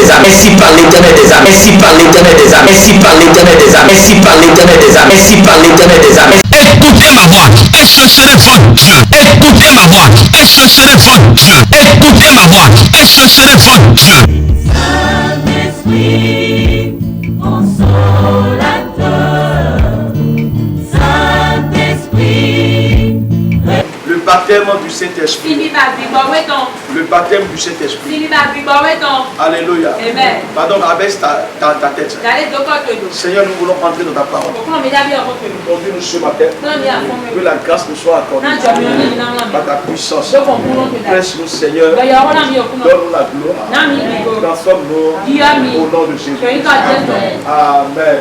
des armées, ainsi par l'Éternel des armées, ainsi par l'Éternel des armées, ainsi par l'Éternel des armées, ainsi par l'Éternel des armées, ainsi par l'Éternel des armées. Écoutez ma voix et ce serait votre Dieu. Écoutez ma voix et ce serait votre Dieu. Écoutez ma voix et ce serait votre Dieu. Saint-Esprit, consolateur, Saint-Esprit. Le baptême du Saint-Esprit. Le baptême du Saint-Esprit. Alléluia. Amen. Pardon, abaisse ta tête. Seigneur, nous voulons entrer dans ta parole. Conduis-nous ce matin. Que la grâce nous soit accordée par ta puissance. Presse-nous, Seigneur. Donne-nous la gloire. Transforme-nous au nom de Jésus. Amen.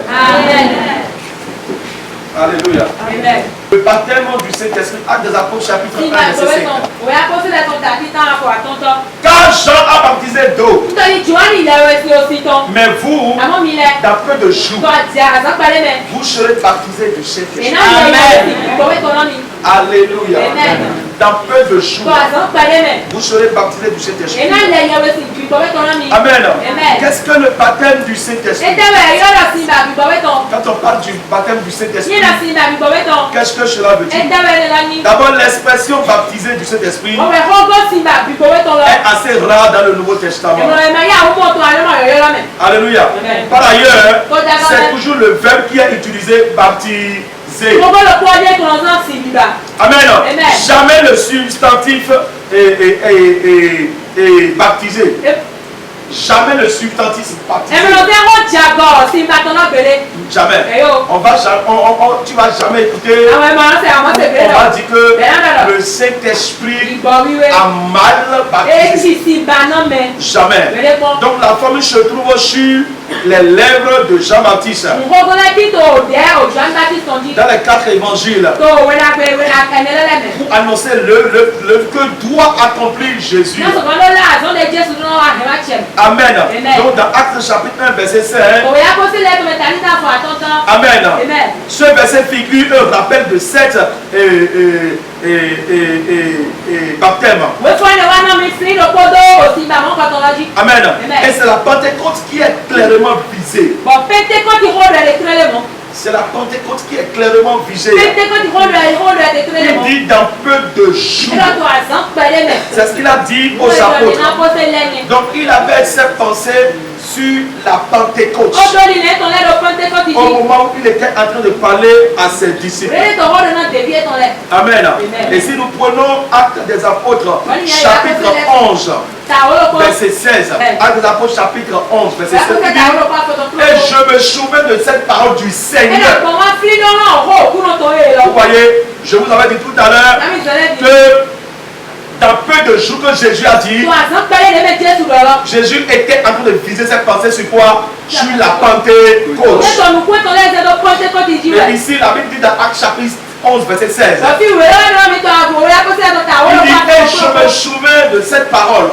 Alléluia. Amen. Le baptême du Saint-Esprit, Actes des Apôtres, chapitre 1, verset 5. Car Jean a baptisé d'eau, mais vous, dans peu de jours, vous serez baptisés du Saint-Esprit. Alléluia. Dans peu de jours, vous serez baptisés du Saint-Esprit. Amen. Qu'est-ce que le baptême du Saint-Esprit? Quand on parle du baptême du Saint-Esprit, qu'est-ce que cela veut dire? D'abord, l'expression baptisé du Saint-Esprit est assez rare dans le Nouveau Testament. Alléluia. Par ailleurs, c'est toujours le verbe qui est utilisé, baptiser. Amen. Jamais le substantif est baptisé. Jamais le substantif baptisé. Jamais. Tu vas jamais écouter. On va dire que le Saint-Esprit a mal baptisé. Jamais. Donc la formule se trouve sur les lèvres de Jean-Baptiste. Dans les 4 évangiles. Pour annoncer que doit accomplir Jésus. Amen. Donc dans Actes chapitre 1 verset 5. Amen. Ce verset figure un rappel de 7 baptêmes. Amen. Et c'est la Pentecôte qui est clairement visée. C'est la Pentecôte qui est clairement visée. Il dit dans peu de jours. C'est ce qu'il a dit aux apôtres. Donc il avait cette pensée sur la Pentecôte. Au moment où il était en train de parler à ses disciples. Amen. Et si nous prenons Actes des Apôtres, chapitre 11, verset 16. Actes des Apôtres, chapitre 11, verset 16. Et je me souviens de cette parole du Seigneur. Vous voyez, je vous avais dit tout à l'heure que dans peu de jours que Jésus a dit, Jésus était en train de viser cette pensée sur quoi? Sur la Pentecôte. Et ici, la Bible dit dans Actes chapitre 11, verset 16. Il dit, et je me souviens de cette parole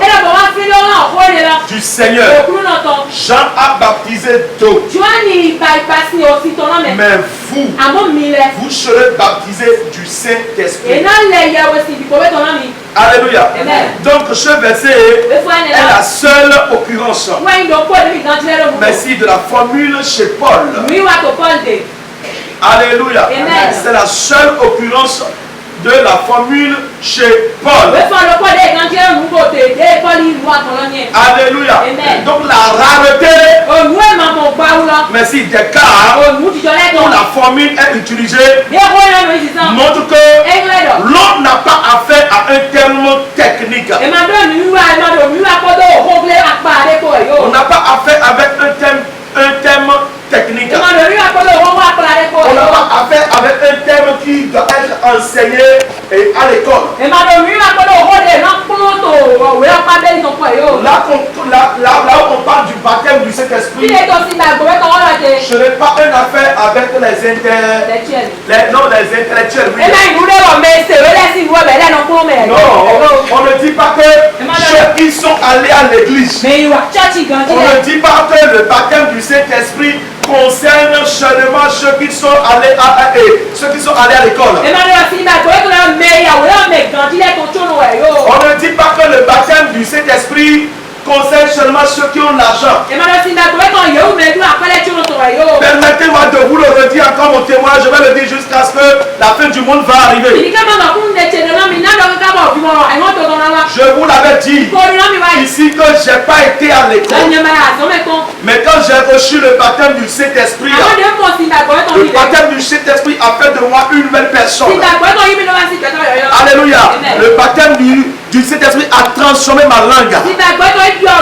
du Seigneur. Jean a baptisé d'eau. Mais vous serez baptisés du Saint-Esprit. Alléluia. Donc ce verset est la seule occurrence, merci, de la formule chez Paul. Alléluia. C'est la seule occurrence de la formule chez Paul. Alléluia. Donc la rareté, merci, des cas où la formule est utilisée montre que l'on n'a pas affaire à un terme technique. On n'a pas affaire avec un terme technique. On n'a pas affaire avec un terme qui doit être enseigné à l'école. Là où on parle du baptême du Saint-Esprit, ce n'est pas une affaire avec les intellectuels. Non, les intellectuels. Oui. Non, on ne dit pas que ceux qui sont allés à l'église. On ne dit pas que le baptême du Saint-Esprit concerne seulement ceux qui sont allés à l'école. On ne dit pas que le baptême du Saint-Esprit concerne seulement ceux qui ont l'argent. Permettez-moi de vous le redire encore mon témoin. Je vais le dire jusqu'à ce que la fin du monde va arriver. Je vous l'avais dit ici que je n'ai pas été à l'école. Mais quand j'ai reçu le baptême du Saint-Esprit, le baptême du Saint-Esprit a fait de moi une nouvelle personne. Alléluia. Le baptême du Saint-Esprit a transformé ma langue.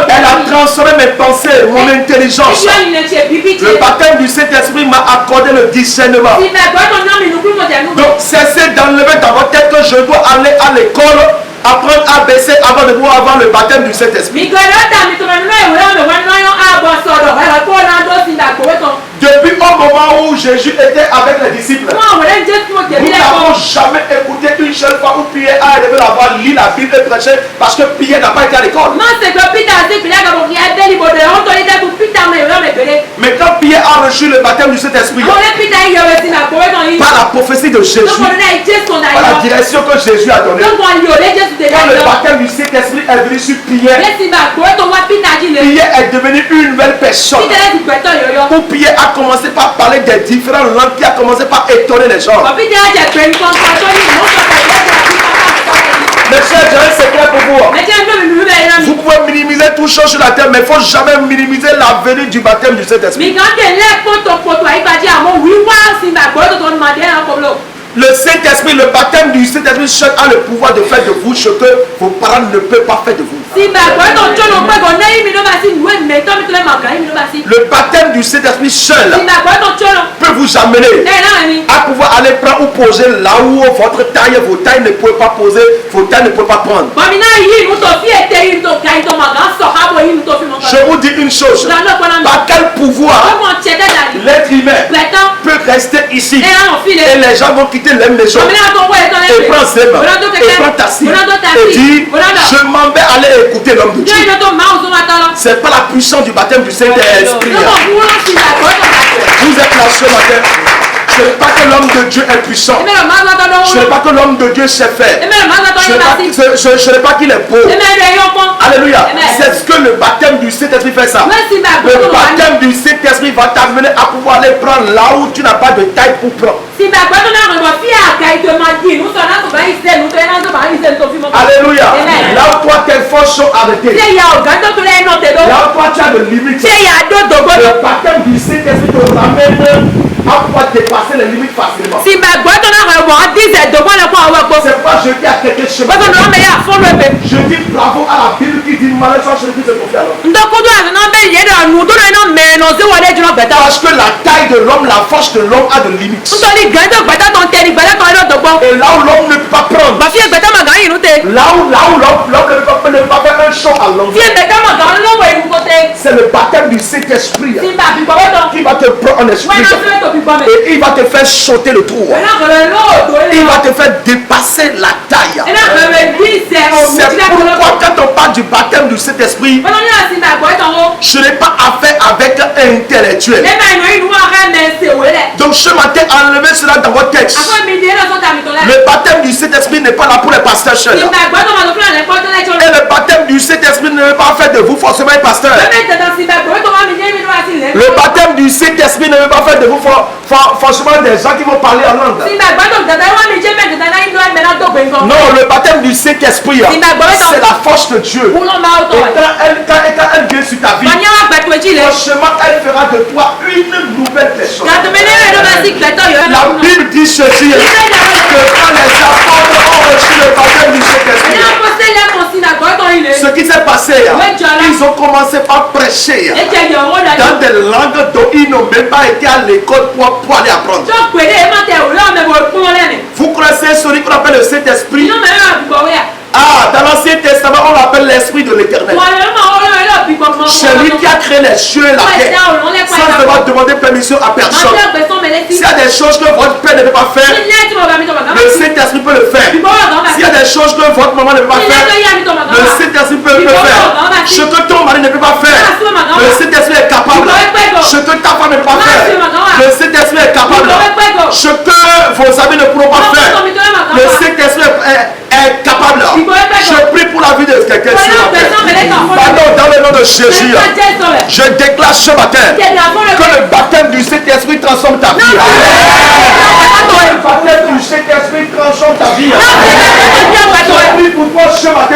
Elle a transformé mes pensées, mon intelligence. Le baptême du Saint-Esprit m'a accordé le discernement. Donc cessez d'enlever dans votre tête que je dois aller à l'école, apprendre à baisser avant de pouvoir avoir le baptême du Saint-Esprit. Depuis au moment où Jésus était avec les disciples, nous n'avons jamais écouté une seule fois où Pierre a élevé la voix, lit la Bible et prêché parce que Pierre n'a pas été à l'école. Mais quand Pierre a reçu le baptême du Saint-Esprit, par la prophétie de Jésus, par la direction que Jésus a donnée, quand le baptême du Saint-Esprit est venu sur Pierre, Pierre est devenu une nouvelle personne. Où Pierre a commencé par parler des différentes langues qui a commencé par étonner les gens. Mes chers, j'ai un secret pour vous. Vous pouvez minimiser toute chose sur la terre, mais il ne faut jamais minimiser la venue du baptême du Saint-Esprit. Le Saint-Esprit, le baptême du Saint-Esprit seul a le pouvoir de faire de vous ce que vos parents ne peuvent pas faire de vous. Le baptême du Saint-Esprit seul peut vous amener à pouvoir aller prendre ou poser là où votre taille, vos tailles ne peuvent pas poser, vos tailles ne peuvent pas prendre. Je vous dis une chose, par quel pouvoir l'être humain peut rester ici et les gens vont quitter les maisons et prendre ses mains et prendre ta cible et dire je m'en vais aller écouter l'homme de Dieu. C'est pas la puissance du baptême du Saint-Esprit. Vous êtes là ce matin. Ce n'est pas que l'homme de Dieu est puissant. Ce n'est pas que l'homme de Dieu sait faire. Ce n'est pas qu'il est beau. Alléluia. C'est ce que le baptême du Saint-Esprit fait ça. Le baptême du Saint-Esprit va t'amener à pouvoir aller prendre là où tu n'as pas de taille pour prendre. Alléluia. Là où toi tes forces sont arrêtées. Là où toi tu as de limites. Le baptême du Saint-Esprit te ramène à pouvoir dépasser les limites facilement. C'est pourquoi je dis à quelqu'un je dis bravo à la Bible qui dit malheur soit celui qui se confie à l'homme. Parce que la taille de l'homme, la force de l'homme a de limites. Et là où l'homme ne peut pas prendre, là où l'homme ne peut pas faire un show à l'homme, c'est le baptême du Saint-Esprit qui va te prendre en esprit et il va te faire sauter le trou. Il va te faire dépasser la taille. C'est pourquoi quand on parle du baptême du Saint-Esprit, ce n'est pas affaire avec un intellectuel. Donc ce matin, enlevez cela dans votre texte. Le baptême du Saint-Esprit n'est pas là pour les pasteurs seuls. Et le baptême du Saint-Esprit ne veut pas faire de vous forcément un pasteur. Le baptême du Saint-Esprit ne veut pas faire de vous forcément des gens qui vont parler en langue. Non, le baptême du Saint-Esprit, c'est la force de Dieu. Et quand elle vient sur ta vie, franchement, elle fera de toi une nouvelle personne. La Bible dit ceci, que quand les apôtres ont reçu le baptême du Saint-Esprit, ce qui s'est passé, ils ont commencé par prêcher dans des langues dont ils n'ont même pas été à l'école pour aller apprendre. Vous connaissez celui qu'on appelle le Saint-Esprit? Ah, dans l'Ancien Testament, on l'appelle l'Esprit de l'Éternel. C'est lui qui a créé les cieux et la terre sans devoir demander permission à personne. S'il y a des choses que votre père ne peut pas faire, le Saint-Esprit peut le faire. S'il y a des choses que votre maman ne peut pas faire, le Saint-Esprit peut le faire. Ce que ton mari ne peut pas faire, le Saint-Esprit est capable. Ce que ta femme ne peut pas faire, le Saint-Esprit est capable. Ce que vos amis ne pourront pas faire, le Saint-Esprit est capable. Je prie pour la vie de quelqu'un. Pardon, dans le nom de Jésus, je déclare ce matin que le baptême du Saint-Esprit transforme ta vie. Le baptême du Saint-Esprit transforme ta vie. Je prie pour toi ce matin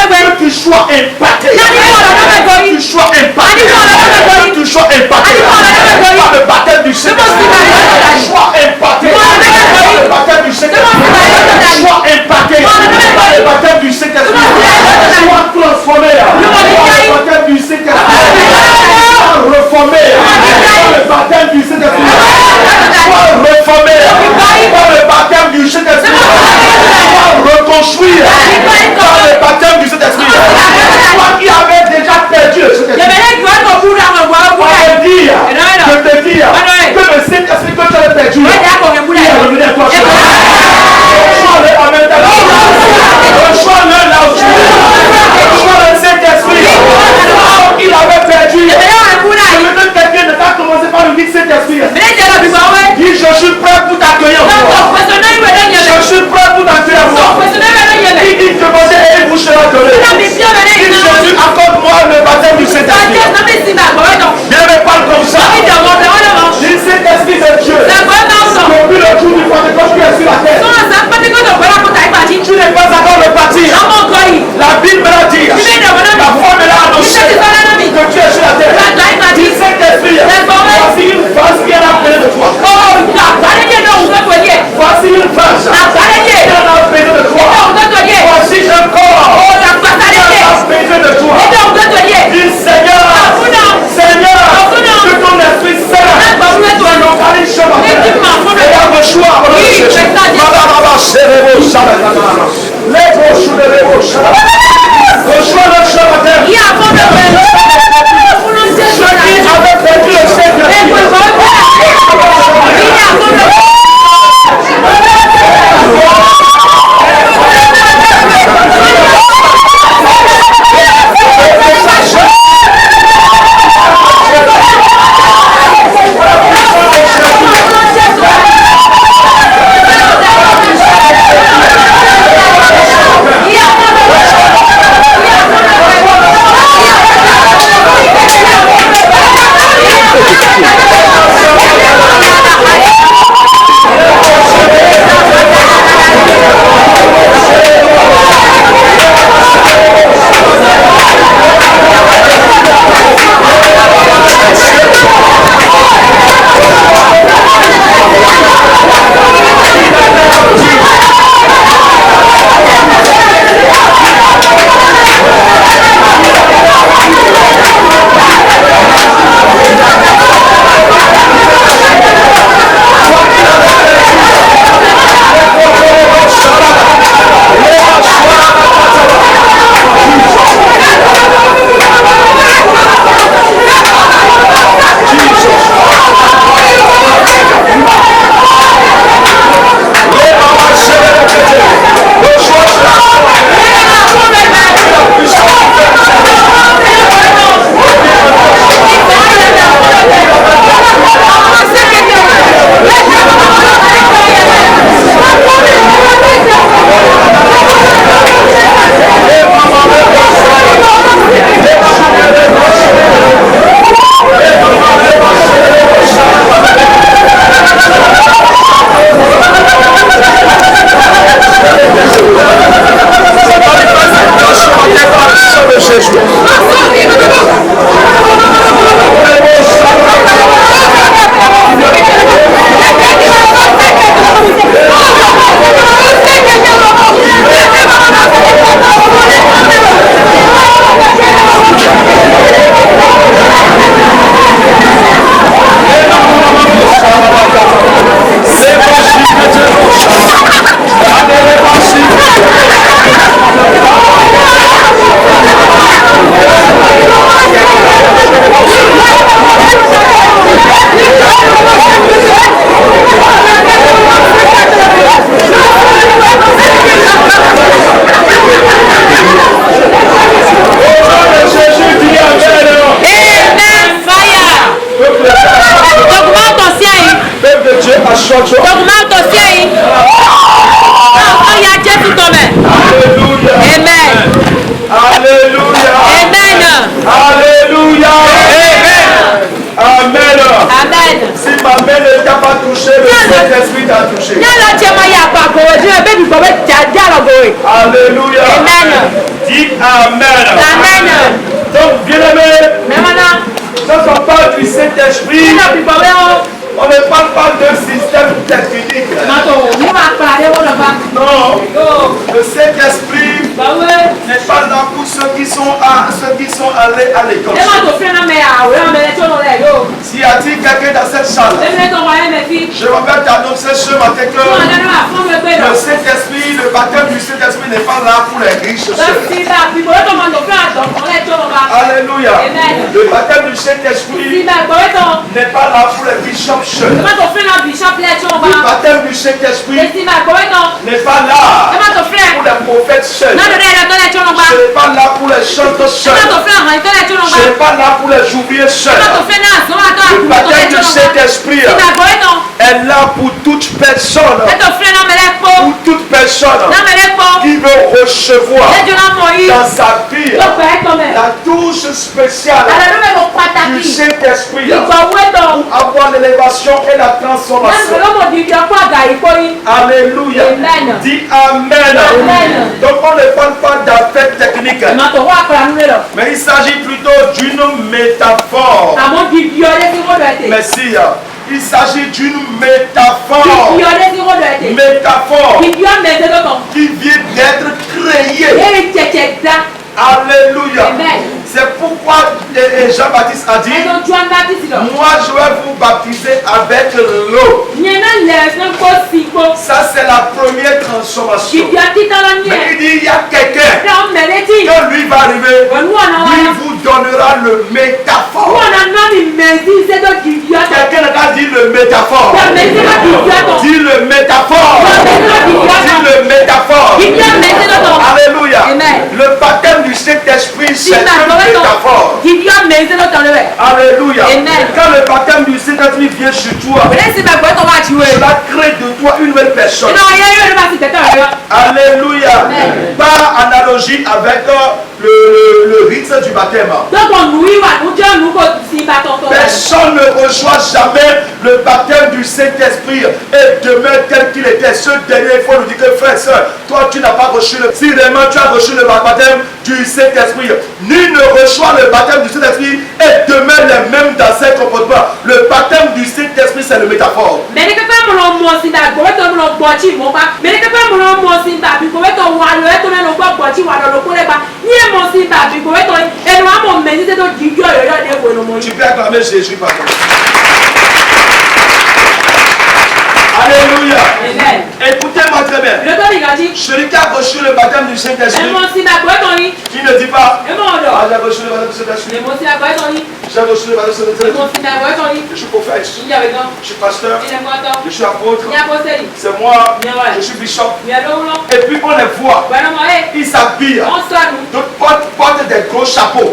que tu sois impacté. Que tu sois impacté. Que tu sois impacté par le baptême du Saint-Esprit. Sois impacté par le baptême du Saint-Esprit. Sois impacté par le baptême du Saint-Esprit. Sois transformé par le baptême du Saint-Esprit. Sois reformé par le baptême du Saint-Esprit. Sois reformé par le baptême du Saint-Esprit. Sois reconstruit par le baptême du Saint-Esprit. Toi qui avais déjà perdu le Saint-Esprit. Je te dis que le Saint-Esprit que tu avais perdu, il est revenu à toi. Reçois-le là où tu es. Reçois le Saint-Esprit. Il avait perdu. Je veux que quelqu'un ne t'a commencé par le dire Saint-Esprit. Dis, je suis prêt pour t'accueillir. Je suis prêt pour t'accueillir. Il demandait et il vous sera donné. Dis, Jésus, accorde-moi le baptême du Saint-Esprit. Viens me parler comme ça. Dis, Saint-Esprit de Dieu. Depuis le jour du Pentecôte qui est sur la terre. Tu n'es pas encore reparti. La Bible me l'a dit. La foi me l'a annoncé. Que tu es sur la terre. Dis, Saint-Esprit, voici une phase qui est appelée de toi. Voici une phase qui est appelée de toi. Voici un corps qui est appelé de toi. Dis, Seigneur, que ton Esprit Saint localise ce matin. Et à vos choix, reçois le ce matin. Ceux qui avaient perdu le Saint-Esprit. Augmente ton ciel. Il y a Dieu pour toi. Amen. Alléluia. Amen. t'a pas touché, le Saint-Esprit t'a touché. Alléluia. Amen. Dis Amen. Amen. Donc, bien-aimé, quand on parle du Saint-Esprit, on ne parle pas d'un système technique. Non, le Saint-Esprit n'est pas là pour ceux qui sont allés à l'école. S'il y a-t-il quelqu'un dans cette salle, je vais t'annoncer ce matin que le Saint-Esprit, le baptême du Saint-Esprit n'est pas là pour les riches seuls. Alléluia. Le baptême du Saint-Esprit n'est pas là pour les bishops seuls. Le baptème du Saint-Esprit n'est pas là pour les prophètes seuls. Ce n'est pas là pour les chanteurs seuls. Ce n'est pas là pour les ouvriers seuls. Le baptème du Saint-Esprit est là pour toute personne. Pour toute personne qui veut recevoir dans sa vie la touche spéciale du Saint-Esprit pour avoir l'élévation et la transformation. Alléluia. Dis Amen. Donc on ne parle pas d'affaires techniques, mais il s'agit plutôt d'une métaphore. Merci. Il s'agit d'une métaphore. Métaphore qui vient d'être créée. Alléluia. C'est pourquoi Jean-Baptiste a dit, moi je vais vous baptiser avec l'eau. Ça c'est la première transformation. Mais il dit, il y a quelqu'un, quand lui va arriver, lui vous donnera le métaphore. Quelqu'un a dit le métaphore. Dis le métaphore. Dis le métaphore. Alléluia. Le baptême du Saint-Esprit, c'est une métaphore. Alléluia. Quand le baptême du Saint-Esprit vient sur toi, cela crée de toi une nouvelle personne. Alléluia. Par analogie avec le rite du baptême. Personne ne reçoit jamais le baptême du Saint-Esprit et demeure tel qu'il était. Ce dernier, il faut nous dire que frère, soeur, toi tu n'as pas reçu le... Si vraiment tu as reçu le baptême du Saint-Esprit, nul ne reçoit le baptême du Saint-Esprit et demeure les mêmes dans ses comportements. Le baptême du Saint-Esprit, c'est le métaphore. Tu peux acclamer Jésus, pardon. Alléluia. Écoutez-moi très bien. Celui qui a reçu le baptême du Saint-Esprit, qui ne dit pas, ah, j'ai reçu le baptême du Saint-Esprit. J'ai reçu le baptême du Saint-Esprit. Je suis prophète. Je suis pasteur. Je suis apôtre. C'est moi. Je suis bishop. Et puis on les voit. Ils s'habillent. D'autres portent des gros chapeaux.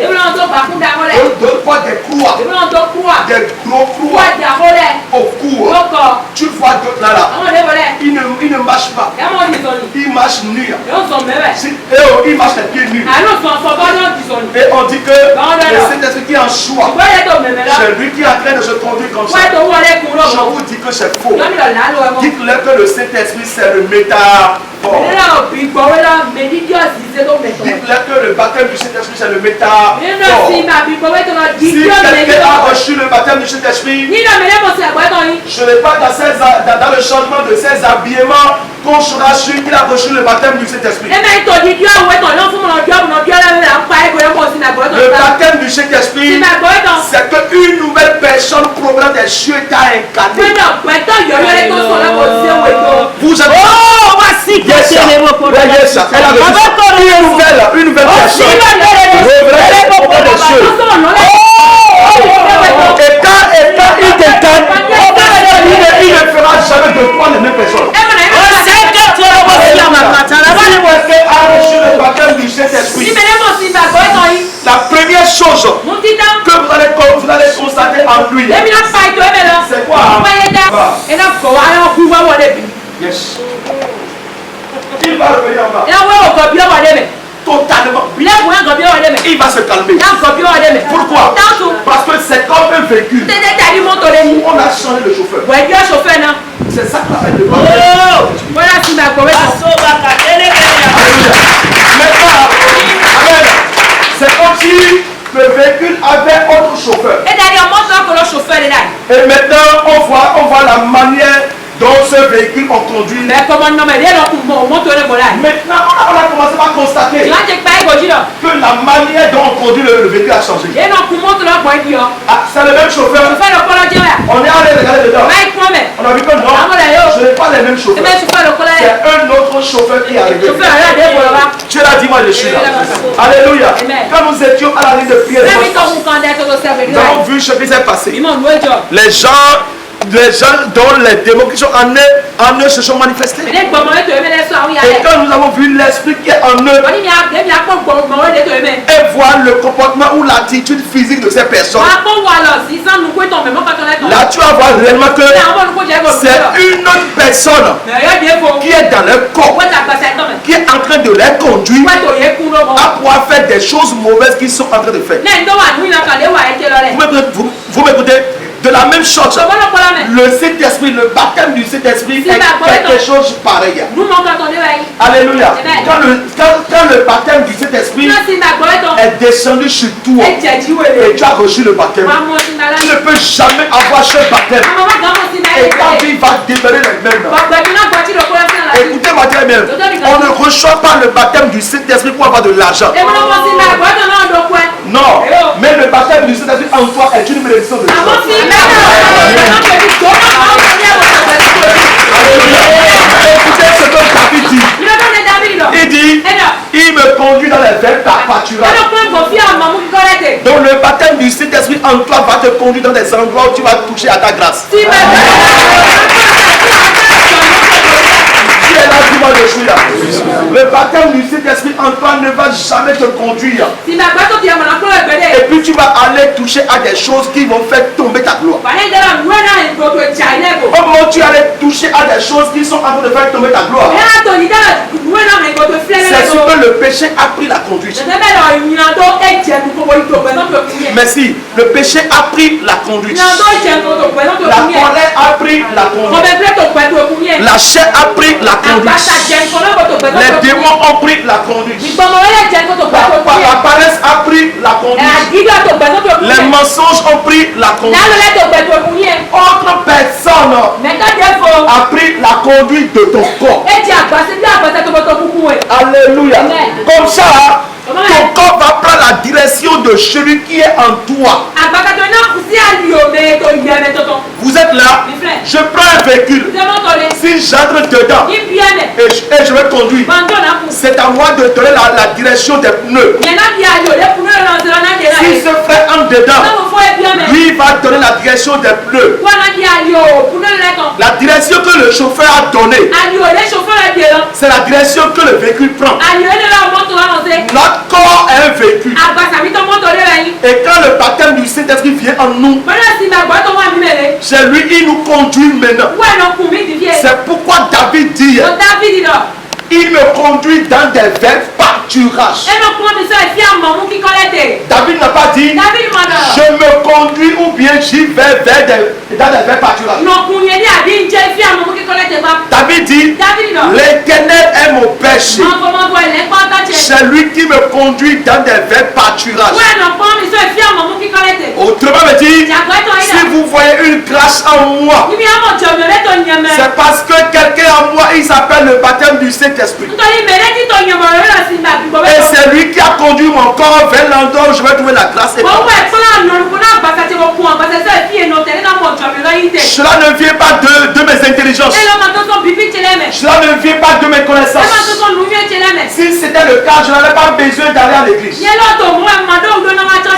D'autres portent des croix. Des gros croix au cou. Tu vois d'autres là. Ils ne marchent pas. Ils marchent nus. Ils marchent les pieds nus. Et on dit que le Saint-Esprit qui est en choix, c'est lui qui est en train de se conduire comme ça. Je vous dis que c'est faux. Dites-leur que le Saint-Esprit c'est le métaphore. Dites-leur que le baptême du Saint-Esprit c'est le métaphore. Si quelqu'un a reçu le baptême du Saint-Esprit, je n'ai pas dans le changement de ses habillements qu'on sera sûr qu'il a reçu le baptême du Saint-Esprit. Le baptême du Saint-Esprit, c'est qu'une nouvelle personne provenant des cieux t'a incarné. Vous êtes... Yes, sir. Une nouvelle personne provenant des cieux. Et quand il t'incarne, il ne fera jamais de toi les mêmes personnes. La première chose que vous allez constater en lui, c'est quoi? Yes. Il va revenir en bas. Totalement. Il va se calmer. Pourquoi? Parce que c'est comme un véhicule. On On a changé le chauffeur. C'est ça qu'on appelle le baptême. Voilà si ma gobe to. Maintenant, amen. C'est comme si le véhicule avait autre chauffeur. Et d'ailleurs, moi je vois le chauffeur est là. Et maintenant, on voit la manière dont ce véhicule on conduit. Mais comment non mais rien on monte le voilà. Maintenant, on a commencé par constater Tu vas te pas égoji là. que la manière dont on conduit le véhicule a changé. Et non pour monte le boy dio. Ah, c'est le même chauffeur. Tu fais le polo dio là. On est allé regarder dedans. Vai come. On a vu que non, ce n'est pas les mêmes chauffeurs. Mais tu fais le polo là. C'est un autre chauffeur qui est arrivé. Tu fais là des bola. Tu l'as dit, moi je suis là. Alléluia. Quand nous étions à la ligne de prière, nous avons vu ce qui s'est passé. Les gens dont les démons qui sont en eux se sont manifestés. Et quand nous avons vu l'esprit qui est en eux et voir le comportement ou l'attitude physique de ces personnes, là tu vas voir réellement que c'est une autre personne qui est dans leur corps, qui est en train de les conduire à pouvoir faire des choses mauvaises qu'ils sont en train de faire. Vous m'écoutez? De la même chose, le Saint-Esprit, le baptême du Saint-Esprit est quelque chose pareil. Alléluia. Quand le baptême du Saint-Esprit est descendu sur toi et tu as reçu le baptême, tu ne peux jamais avoir ce baptême et ta vie va demeurer les mêmes. Écoutez-moi très bien, on ne reçoit pas le baptême du Saint-Esprit pour avoir de l'argent. Non, mais le baptème du Saint-Esprit en toi est une bénédiction de Dieu. Écoutez ce que David dit. Il dit, il me conduit dans les verts par pâturage. Donc le baptême du Saint-Esprit en toi va te conduire dans des endroits où tu vas toucher à ta grâce. Tu es là, dis-moi, je suis là. Le baptême du Saint-Esprit en toi ne va jamais te conduire. Et puis tu vas aller toucher à des choses qui vont faire tomber ta gloire. Comment tu allais toucher à des choses qui sont en train de faire tomber ta gloire? C'est ce que le péché a pris la conduite. Merci. Le péché a pris la conduite. La colère a pris la conduite. La chair a pris la conduite. Les démons ont pris la conduite. La paresse a pris la conduite. Les mensonges ont pris la conduite. Autre personne a pris la conduite de ton corps. Alléluia. Comme ça, ton corps va prendre la direction de celui qui est en toi. Vous êtes là, je prends un véhicule. Si j'entre dedans et je vais conduire, c'est à moi de donner la direction des pneus. Si ce frère entre dedans, lui va donner la direction des pneus. La direction que le chauffeur a donnée, c'est la direction que le véhicule prend. Notre corps est un véhicule. Et quand le baptême du Saint-Esprit vient en nous, c'est lui qui nous conduit maintenant. C'est pourquoi David dit, il me conduit dans des verts pâturages. David n'a pas dit, je me conduis ou bien j'y vais dans des verts pâturages. David dit, l'Éternel est mon péché. C'est lui qui me conduit dans des verts pâturages. Autrement dit, si vous voyez une grâce en moi, c'est parce que quelqu'un en moi, il s'appelle le baptême du Saint-Esprit. Et c'est lui qui a conduit mon corps vers l'endroit où je vais trouver la grâce. Cela ne vient pas de mes intelligences. Cela ne vient pas de mes connaissances. Si c'était le cas, je n'avais pas besoin d'aller à l'église.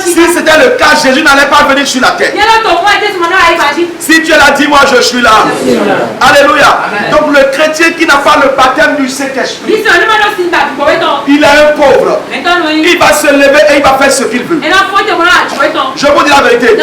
Si c'était le cas, Jésus n'allait pas venir sur la terre. Si tu es là, dis-moi, je suis là. Alléluia. Donc le chrétien qui n'a pas le baptême du Saint-Esprit, il est un pauvre. Il va se lever et il va faire ce qu'il veut. Je vous dis la vérité.